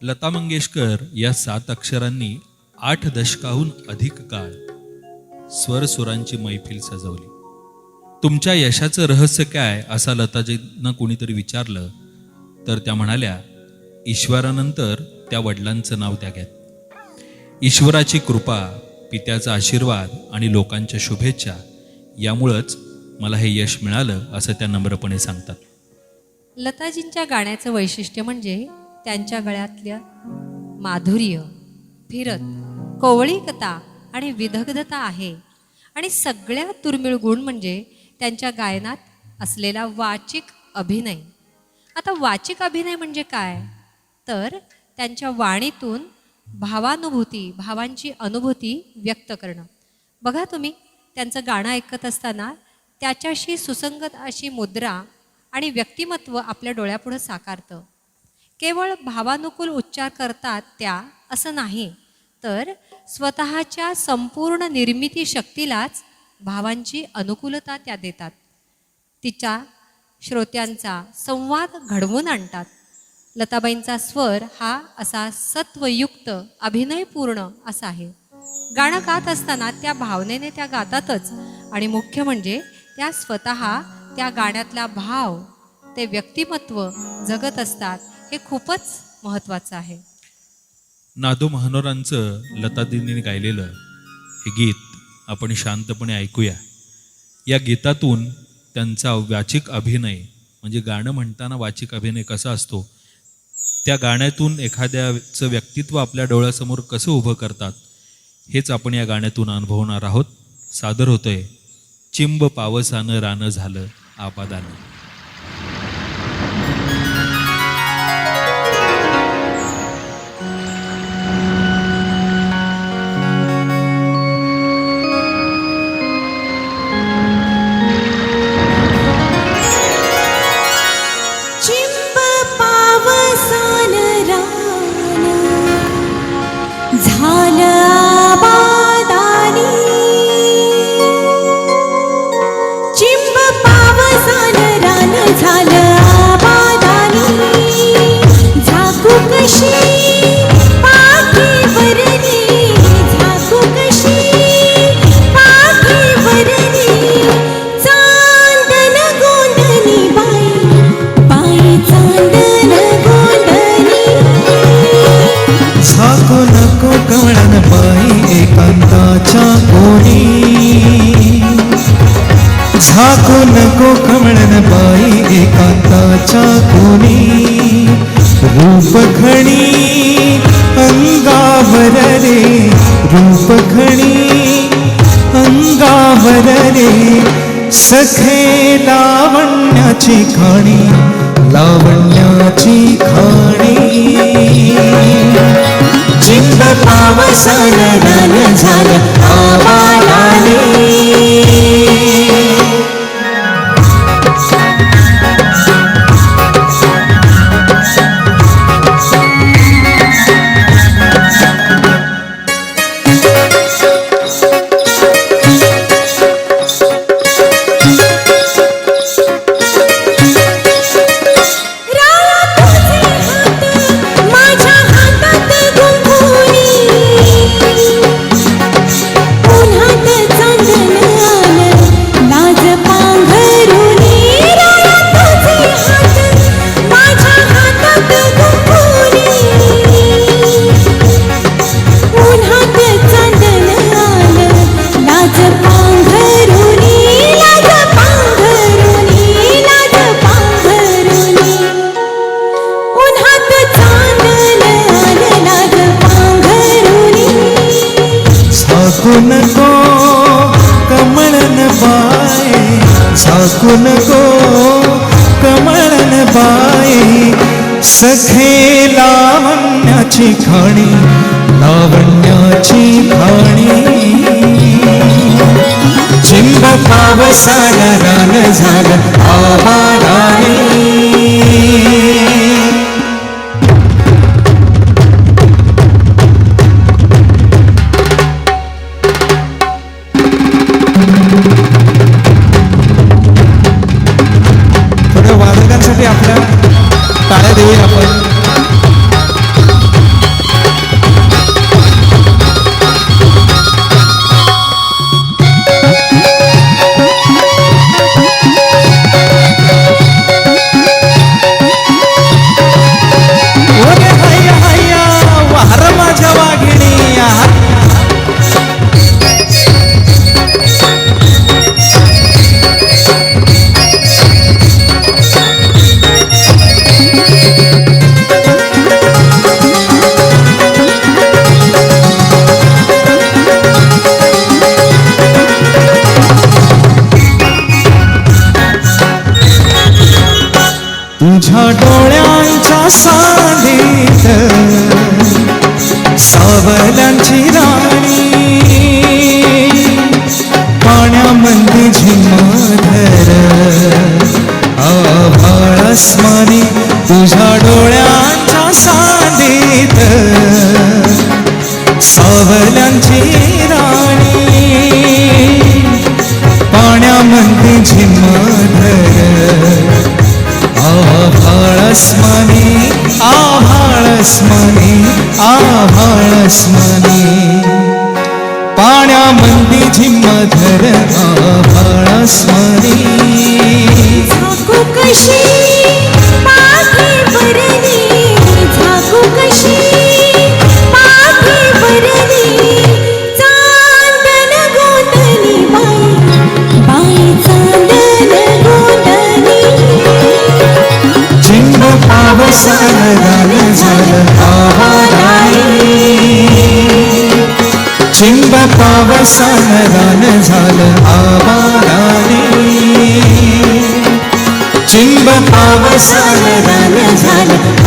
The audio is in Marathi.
लता मंगेशकर या 7 अक्षरांनी 8 दशकाहून अधिक काळ स्वरसुरांची मैफिल सजवली. तुमच्या यशाचं रहस्य काय असा लताजींना कोणीतरी विचारलं तर त्या म्हणाल्या, ईश्वरानंतर त्या वडिलांचं नाव त्या घेत. ईश्वराची कृपा, पित्याचा आशीर्वाद आणि लोकांच्या शुभेच्छा यामुळंच मला हे यश मिळालं असं त्या नम्रपणे सांगतात. लताजींच्या गाण्याचं वैशिष्ट्य म्हणजे त्यांच्या गळ्यातल्या माधुर्य, फिरत, कोवळीकता आणि विदग्धता आहे. आणि सगळ्यात दुर्मिळ गुण म्हणजे त्यांच्या गायनात असलेला वाचिक अभिनय. आता वाचिक अभिनय म्हणजे काय? तर त्यांच्या वाणीतून भावानुभूती, भावांची अनुभूती व्यक्त करणं. बघा तुम्ही त्यांचं गाणं ऐकत असताना त्याच्याशी सुसंगत अशी मुद्रा आणि व्यक्तिमत्व आपल्या डोळ्यापुढं साकारतं. केवळ भावानुकूल उच्चार करतात त्या असं नाही, तर स्वतःच्या संपूर्ण निर्मिती शक्तीलाच भावांची अनुकूलता त्या देतात. तिच्या श्रोत्यांचा संवाद घडवून आणतात. लताबाईंचा स्वर हा असा सत्वयुक्त, अभिनयपूर्ण असा आहे. गाणं गात असताना त्या भावनेने त्या गातातच, आणि मुख्य म्हणजे त्या स्वतः त्या गाण्यातला भाव, ते व्यक्तिमत्व जगत असतात. हे खूपच महत्त्वाचं आहे. नादू महानोरांचं लतादींनी गायलेलं हे गीत आपण शांतपणे ऐकूया. या गीतातून त्यांचा वाचिक अभिनय, म्हणजे गाणं म्हणताना वाचिक अभिनय कसा असतो, त्या गाण्यातून एखाद्याचं व्यक्तित्व आपल्या डोळ्यासमोर कसं उभं करतात, हेच आपण या गाण्यातून अनुभवणार आहोत. सादर होतोय चिंब पावसानं रानं झालं आबादानं. झाकू नको कमळन बाई एकांताच्या कोणी, रूपखणी अंगावर रे, रूपखणी अंगावर रे, सखे लावण्याची खाणी, लावण्याची खाणी. चिंब पावसानं रानं झालं आबादानी. नको कमळन बाई, झाकू नको कमळन बाई, सखे लावण्याची खाणी, लावण्याची खाणी. चिंब पावसानं रानं झालं आबादानी. वादकांसाठी आपल्या टाळ्या देऊया आपण. सांगीत सावलांची राणी पाण्यामध्ये झिम्माधर आभाळ अस्मानी तुझ्या डोळ्यांच्या सांगीत सावलांची राणी पाण्यामध्ये झिम्माधर आभाळस्मनी आभाळस्मनी आभाळस्मनी पाण्यामध्ये झिम्माधर आभाळस्मनी झाकू कशी पाठी भरली झाकू कशी पाठी भरली चांदन गोंधनी बाई बाई चांदन गोंधनी चिंब पावसानं गाणं झालं आभाळाने चिंब पावसानं गाणं झालं आभाळाने चिंब पावसानं गाणं झालं